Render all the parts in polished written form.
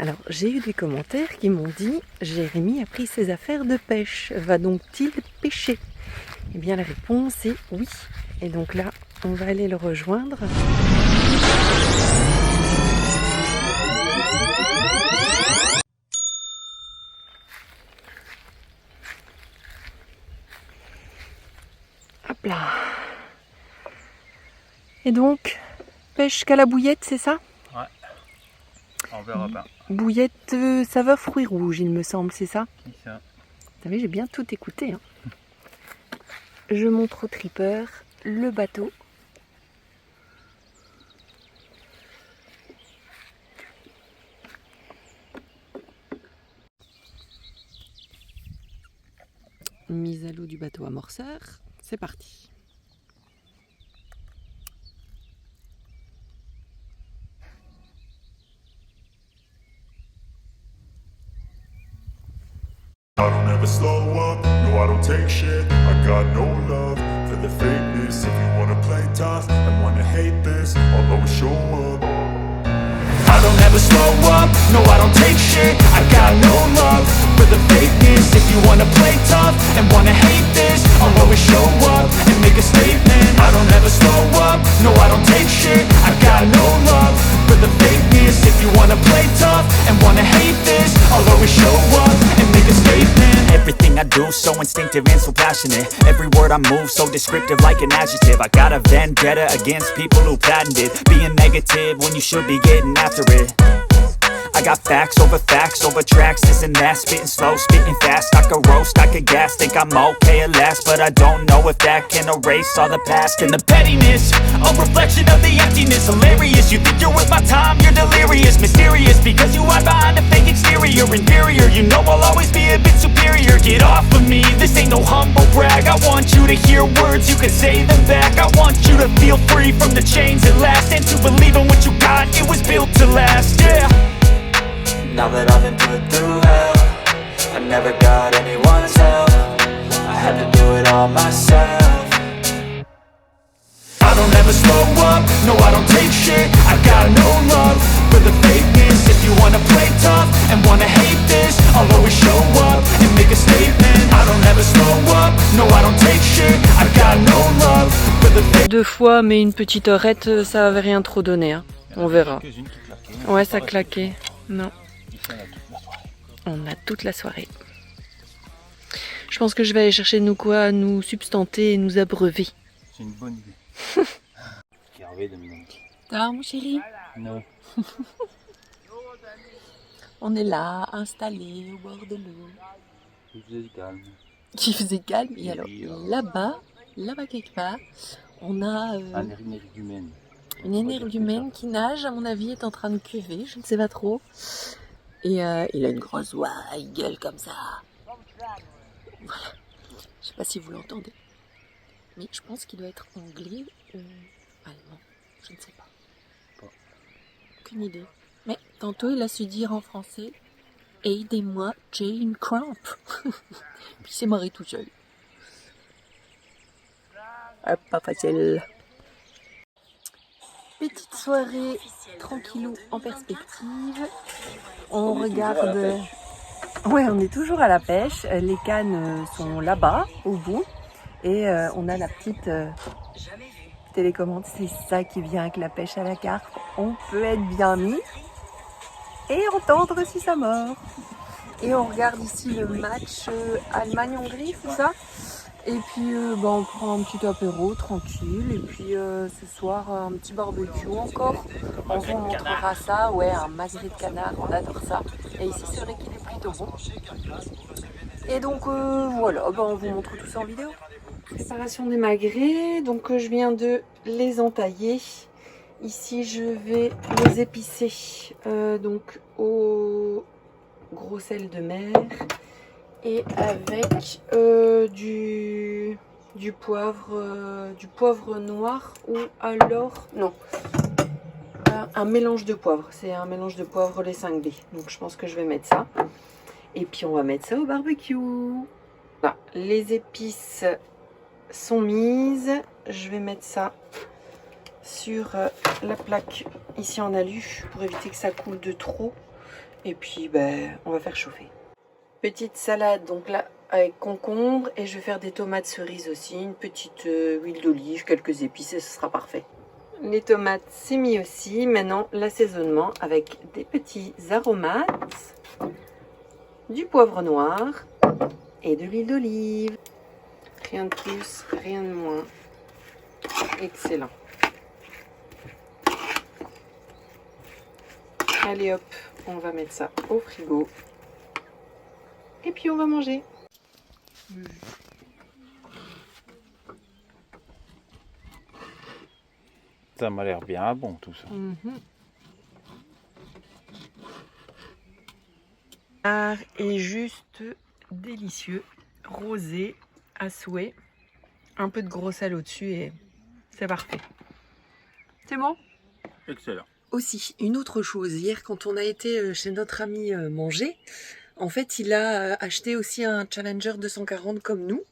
Alors, j'ai eu des commentaires qui m'ont dit « Jérémy a pris ses affaires de pêche, va donc-t-il pêcher ?» Eh bien, la réponse est oui. Et donc là, on va aller le rejoindre. Hop là. Et donc, pêche qu'à la bouillette, c'est ça? Ouais, on verra pas. Bouillette saveur fruits rouges, il me semble, c'est ça? Qui ça? Vous savez, j'ai bien tout écouté. Hein. Je montre au tripper le bateau. Mise à l'eau du bateau amorceur, c'est parti. I don't ever slow up, no I don't take shit. I got no love for the fakeness. If you wanna play tough and wanna hate this, I'll always show up. I don't ever slow up, no I don't take shit. I got no love for the fakeness. If you wanna play tough and wanna hate this, I'll always show up and make a statement. I don't ever slow up, no I don't take shit. I got no love for the fakeness. If you wanna play tough and wanna hate this, I'll always show up and make a statement. Everything I do so instinctive and so passionate. Every word I move so descriptive like an adjective. I got a vendetta against people who patented being negative when you should be getting after it. I got facts over tracks, this and that. Spitting slow, spitting fast. I could roast, I could gas. Think I'm okay at last, but I don't know if that can erase all the past. And the pettiness, a reflection of the emptiness. Hilarious, you think you're worth my time, you're delirious. Mysterious, because you hide behind a fake exterior. Inferior, you know I'll always be a bit superior. Get off of me, this ain't no humble brag. I want you to hear words, you can say them back. I want you to feel free from the chains at last, and to believe in what you got, it was built to last, yeah. Now that I've been put through hell, I never got anyone's help. I had to do it all myself. I don't ever slow up, no I don't take shit. I got no love for the fakeness. If you wanna play tough and wanna hate this, I'll always show up and make a statement. I don't ever slow up, no I don't take shit. I got no love for the fakeness. 2 fois, mais une petite heurette, ça avait rien trop donné. Hein. On verra. Ouais, ça claquait. Non. On a toute la soirée. Je pense que je vais aller chercher nous quoi, nous substanter et nous abreuver. C'est une bonne idée. Hervé de me Ah mon chéri. Non. On est là, installés au bord de l'eau. Il faisait calme. Qui faisait calme. Et alors là-bas quelque part, on a Un énergumène. une énergumène qui nage, à mon avis, est en train de cuver, je ne sais pas trop. Et il a une grosse voix, il gueule comme ça. Voilà. Je sais pas si vous l'entendez. Mais je pense qu'il doit être anglais ou allemand. Je ne sais pas. Aucune idée. Mais tantôt il a su dire en français « Aidez-moi, j'ai une crampe ». Puis il s'est marré tout seul. Pas facile. Petite soirée tranquillou en perspective. On regarde. Ouais, on est toujours à la pêche. Les cannes sont là-bas, au bout. Et on a la petite télécommande. C'est ça qui vient avec la pêche à la carpe. On peut être bien mis et entendre si ça mord. Et on regarde ici le match Allemagne-Hongrie, c'est ça? Et puis on prend un petit apéro tranquille. Et puis ce soir un petit barbecue encore. On vous montrera ça. Ouais, un magret de canard, on adore ça. Et ici c'est vrai qu'il est plutôt bon. Et donc voilà, on vous montre tout ça en vidéo. Préparation des magrets. Donc je viens de les entailler. Ici je vais les épicer donc au gros sel de mer. Et avec du poivre noir ou alors non un mélange de poivre, c'est un mélange de poivre les 5B, donc je pense que je vais mettre ça et puis on va mettre ça au barbecue. Voilà, les épices sont mises, je vais mettre ça sur la plaque ici en alu pour éviter que ça coule de trop. Et puis on va faire chauffer. Petite salade donc là avec concombre et je vais faire des tomates cerises aussi, une petite huile d'olive, quelques épices et ce sera parfait. Les tomates c'est mis aussi, maintenant l'assaisonnement avec des petits aromates, du poivre noir et de l'huile d'olive. Rien de plus, rien de moins. Excellent. Allez hop, on va mettre ça au frigo. Et puis on va manger. Ça m'a l'air bien bon tout ça. Et juste délicieux, rosé à souhait, un peu de gros sel au-dessus et c'est parfait. C'est bon? Excellent. Aussi, une autre chose, hier quand on a été chez notre ami manger, en fait il a acheté aussi un Challenger 240 comme nous,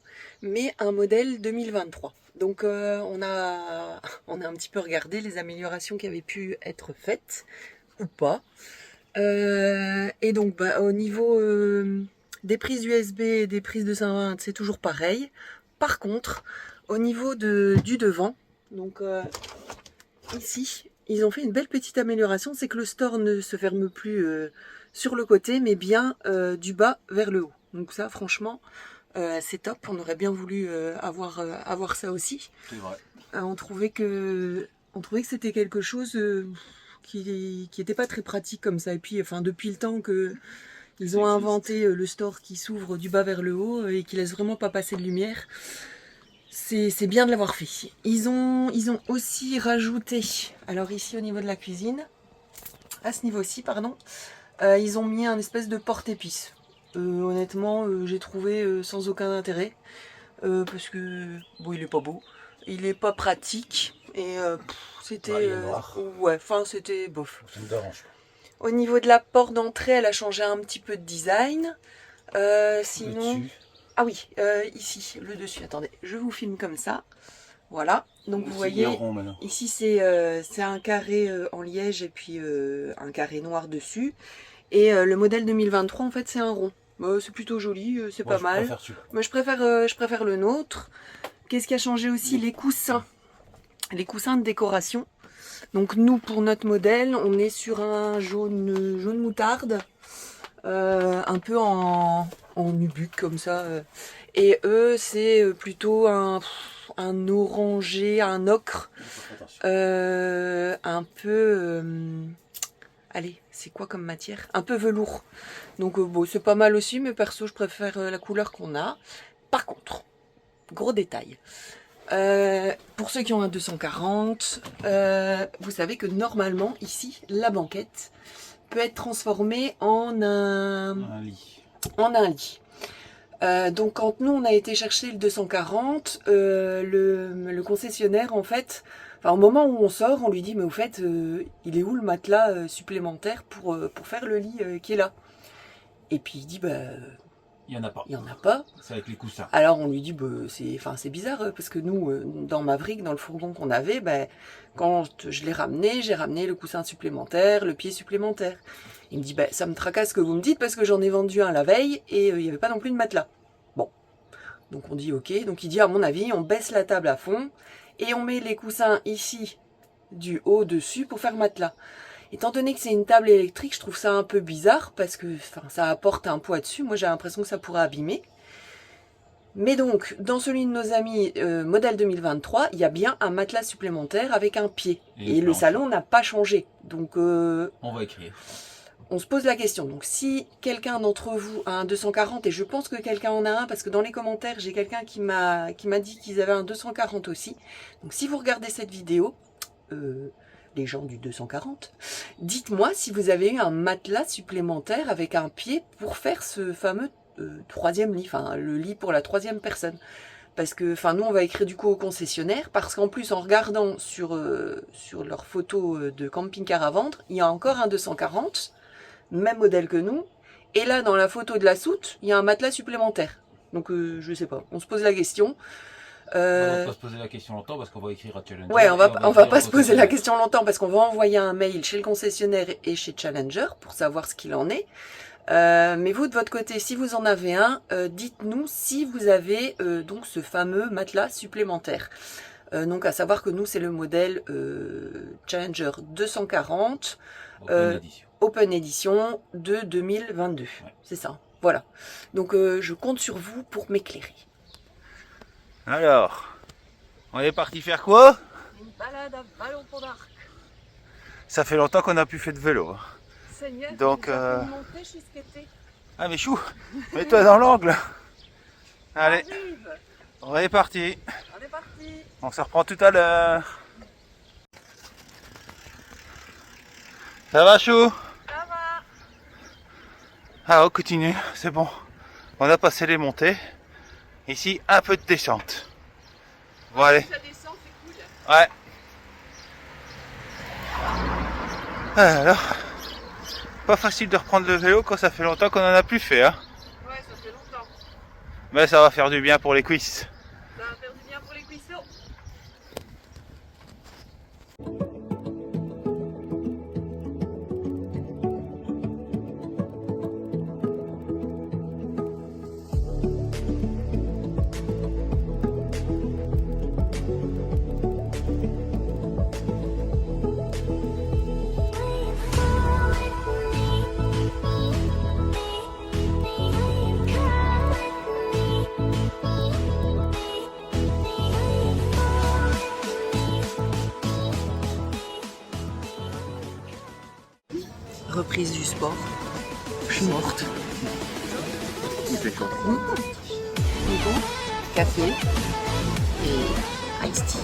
mais un modèle 2023. Donc on a un petit peu regardé les améliorations qui avaient pu être faites ou pas. Et donc au niveau des prises USB et des prises de 120, c'est toujours pareil. Par contre, au niveau du devant, donc ici, ils ont fait une belle petite amélioration, c'est que le store ne se ferme plus sur le côté, mais bien du bas vers le haut. Donc ça, franchement, c'est top. On aurait bien voulu avoir ça aussi. C'est vrai. On trouvait que c'était quelque chose qui était pas très pratique comme ça. Et puis, enfin, depuis le temps que ils ont inventé le store qui s'ouvre du bas vers le haut et qui laisse vraiment pas passer de lumière. C'est bien de l'avoir fait. Ils ont aussi rajouté, alors ici au niveau de la cuisine, à ce niveau-ci, pardon, ils ont mis un espèce de porte-épices. Honnêtement, j'ai trouvé sans aucun intérêt, parce que, bon, il est pas beau, il est pas pratique, et c'était... Ouais, il est noir. Ouais, enfin, c'était bof. Ça me dérange pas. Au niveau de la porte d'entrée, elle a changé un petit peu de design. Sinon... Le dessus. Ah oui, ici, le dessus, attendez, je vous filme comme ça. Voilà, donc vous voyez, Rond, maintenant. ici c'est un carré en liège et puis un carré noir dessus. Et le modèle 2023, en fait, c'est un rond. C'est plutôt joli, c'est pas mal. Moi, je préfère le nôtre. Qu'est-ce qui a changé aussi? Les coussins. Les coussins de décoration. Donc nous, pour notre modèle, on est sur un jaune moutarde. Un peu en nubuck comme ça. Et eux, c'est plutôt un orangé, un ocre. Un peu... allez, c'est quoi comme matière? Un peu velours. Donc bon, c'est pas mal aussi, mais perso, je préfère la couleur qu'on a. Par contre, gros détail. Pour ceux qui ont un 240, vous savez que normalement, ici, la banquette peut être transformée en un lit. Donc quand nous on a été chercher le 240, le concessionnaire en fait, enfin, au moment où on sort, on lui dit mais au fait il est où le matelas supplémentaire pour faire le lit qui est là? Et puis il dit il n'y en a pas. Il n'y en a pas. C'est avec les coussins. Alors on lui dit c'est bizarre parce que nous dans Maverick, dans le fourgon qu'on avait, quand je l'ai ramené, j'ai ramené le coussin supplémentaire, le pied supplémentaire. Il me dit ça me tracasse que vous me dites parce que j'en ai vendu un la veille et il n'y avait pas non plus de matelas. Bon, donc on dit ok, donc il dit à mon avis on baisse la table à fond et on met les coussins ici du haut dessus pour faire matelas. Étant donné que c'est une table électrique, je trouve ça un peu bizarre parce que ça apporte un poids dessus. Moi j'ai l'impression que ça pourrait abîmer. Mais donc, dans celui de nos amis modèle 2023, il y a bien un matelas supplémentaire avec un pied. Et le salon n'a pas changé. Donc, on va écrire. On se pose la question. Donc, si quelqu'un d'entre vous a un 240, et je pense que quelqu'un en a un, parce que dans les commentaires, j'ai quelqu'un qui m'a dit qu'ils avaient un 240 aussi. Donc, si vous regardez cette vidéo, les gens du 240, dites-moi si vous avez eu un matelas supplémentaire avec un pied pour faire ce fameux troisième lit, enfin le lit pour la troisième personne. Parce que nous on va écrire du coup au concessionnaire, parce qu'en plus en regardant sur leurs photos de camping-car à vendre, il y a encore un 240, même modèle que nous, et là dans la photo de la soute, il y a un matelas supplémentaire. Donc je sais pas, on se pose la question. On va pas se poser la question longtemps parce qu'on va écrire à Challenger. Ouais, on va pas se poser la concessionnaire. question longtemps parce qu'on va envoyer un mail chez le concessionnaire et chez Challenger pour savoir ce qu'il en est. Mais vous, de votre côté, si vous en avez un, dites-nous si vous avez donc ce fameux matelas supplémentaire. Donc à savoir que nous, c'est le modèle Challenger 240 Open édition. Open Edition de 2022. Ouais. C'est ça, voilà. Donc je compte sur vous pour m'éclairer. Alors, on est parti faire quoi? Une balade à Vallon-Pont d'Arc. Ça fait longtemps qu'on n'a plus fait de vélo. Seigneur, Donc, monter jusqu'à été. Ah mais chou, mets-toi dans l'angle. Allez, Arrive. on est parti. On est parti. On se reprend tout à l'heure. Ça va chou? Ça va. Ah on continue, c'est bon. On a passé les montées. Ici, un peu de descente. Bon allez. Ça descend, c'est cool. Ouais. Alors, pas facile de reprendre le vélo quand ça fait longtemps qu'on en a plus fait. Hein. Ouais, ça fait longtemps. Mais ça va faire du bien pour les cuisses. Ça va faire du bien pour les cuisseaux. Reprise du sport. Je suis morte. Il fait chaud. Bonbon, café et iced tea.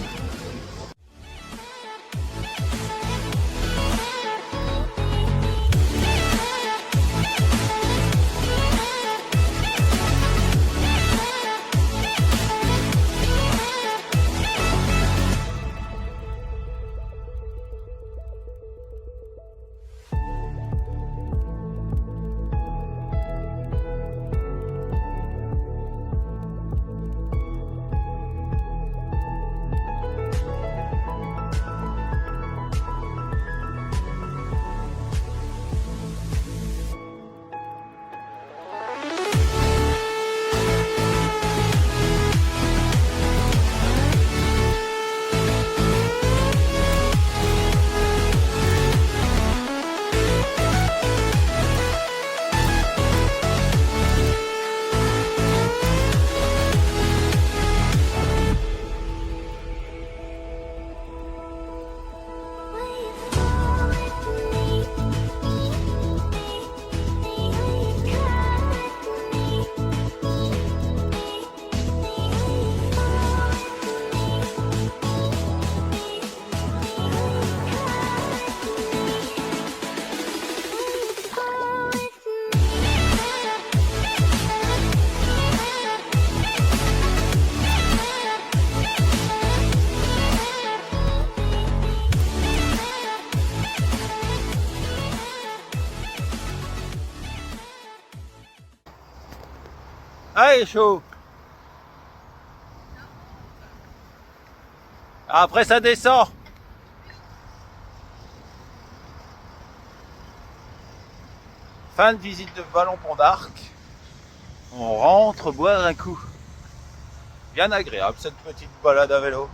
Allez chaud. Après ça descend. Fin de visite de Vallon-Pont d'Arc. On rentre boire un coup. Bien agréable cette petite balade à vélo.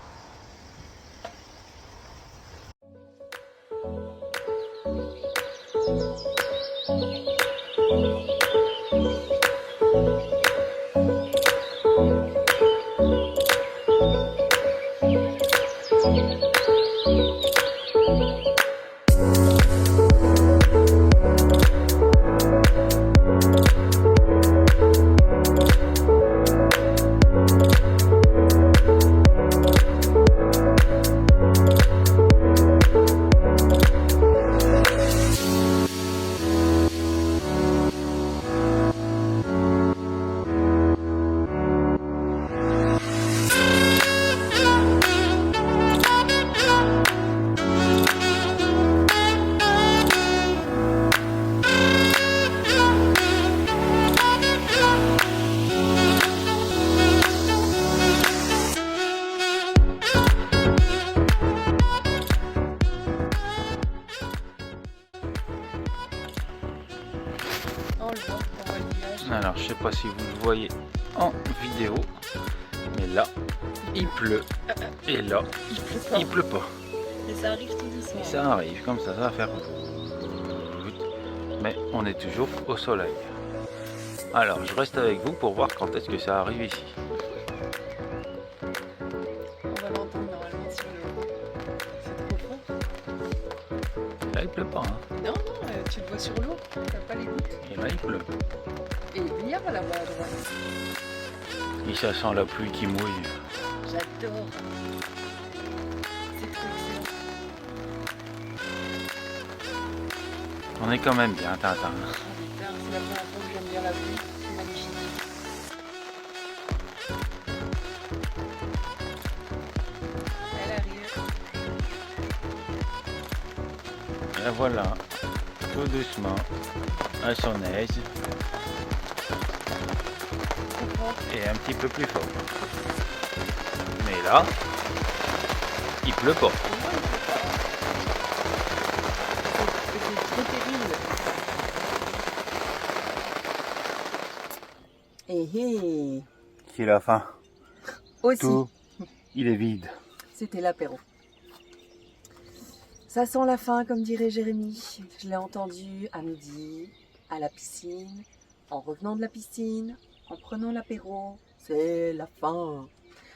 on le voit le nuage. Alors, je sais pas si vous le voyez en vidéo, mais là, il pleut. Et là, il pleut pas. Et ça arrive tout doucement. Et ça arrive, comme ça va faire. Mais on est toujours au soleil. Alors, je reste avec vous pour voir quand est-ce que ça arrive ici. On va l'entendre normalement sur le... C'est trop fort. Là, il pleut pas. Hein. Non, tu le vois sur l'eau, t'as pas les gouttes. Et là, il pleut. Et il y a là-bas à droite. Et ça sent la pluie qui mouille. J'adore. C'est trop excellent. On est quand même bien, Tintin. Oh, putain, c'est la première fois que j'aime bien la pluie. C'est magnifique. Elle arrive. Et voilà, tout doucement, à son aise. Et un petit peu plus fort. Mais là, il pleut pas. C'est trop terrible. Et C'est la fin. aussi, Tout, il est vide. c'était l'apéro. Ça sent la fin, comme dirait Jérémy. Je l'ai entendu à midi, à la piscine, en revenant de la piscine, en prenant l'apéro. C'est la fin.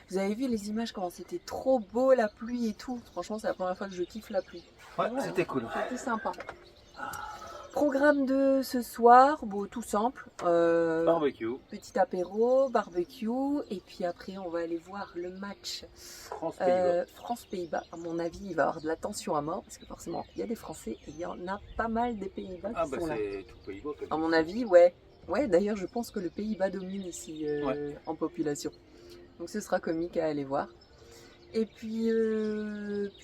Vous avez vu les images, comment c'était trop beau, la pluie et tout. Franchement, c'est la première fois que je kiffe la pluie. Ouais, c'était cool. C'était sympa. Programme de ce soir, bon, tout simple. Barbecue, Petit apéro, barbecue. Et puis après, on va aller voir le match France-Pays-Bas. France-Pays-Bas. À mon avis, il va y avoir de la tension à mort. Parce que forcément, il y a des Français et il y en a pas mal des Pays-Bas Ah qui bah sont là. c'est tout Pays-Bas. À mon avis, ouais. Ouais, d'ailleurs, je pense que le Pays-Bas domine ici en population. Donc ce sera comique à aller voir. Et puis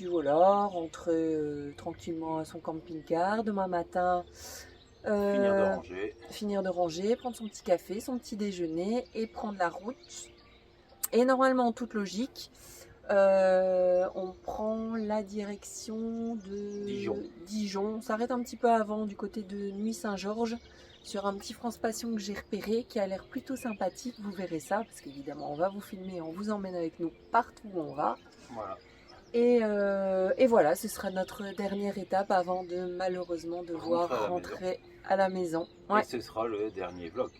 voilà, rentrer tranquillement à son camping-car. Demain matin, finir de ranger, prendre son petit café, son petit déjeuner et prendre la route. Et normalement, en toute logique, on prend la direction de Dijon. On s'arrête un petit peu avant du côté de Nuit-Saint-Georges sur un petit France Passion que j'ai repéré qui a l'air plutôt sympathique. Vous verrez ça parce qu'évidemment on va vous filmer, on vous emmène avec nous partout où on va. Voilà. Et voilà, ce sera notre dernière étape avant de malheureusement devoir rentrer à la maison. Ouais. Et ce sera le dernier vlog.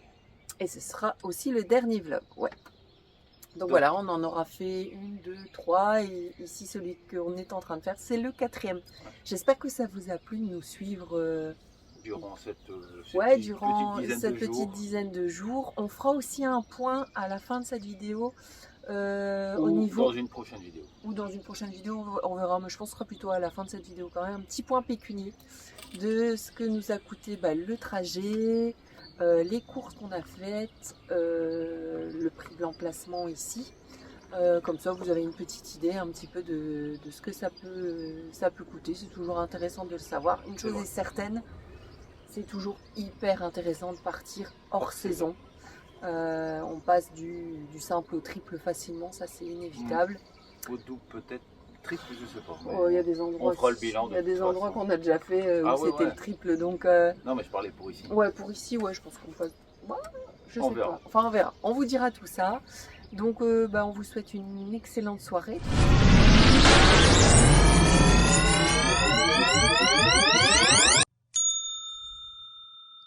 Et ce sera aussi le dernier vlog, ouais. Donc voilà, on en aura fait 1, 2, 3 et ici celui qu'on est en train de faire, c'est le 4e. J'espère que ça vous a plu de nous suivre durant cette petite dizaine de jours. On fera aussi un point à la fin de cette vidéo au niveau... dans une prochaine vidéo. Ou dans une prochaine vidéo, on verra, mais je pense que ce sera plutôt à la fin de cette vidéo quand même. Un petit point pécunier de ce que nous a coûté le trajet, les courses qu'on a faites, le prix de l'emplacement ici. Comme ça, vous avez une petite idée un petit peu de ce que ça peut coûter. C'est toujours intéressant de le savoir. Une chose est certaine, c'est toujours hyper intéressant de partir hors saison. On passe du simple au triple facilement, ça c'est inévitable. Au double peut-être, triple je sais pas. Oh, il y a des endroits, on fera le bilan. Il y a des endroits qu'on a déjà fait où c'était le triple, donc. Non mais je parlais pour ici. Ouais, pour ici, ouais, je pense qu'on passe. Ouais, je sais verra. pas. Enfin, on verra. On vous dira tout ça. Donc, on vous souhaite une excellente soirée.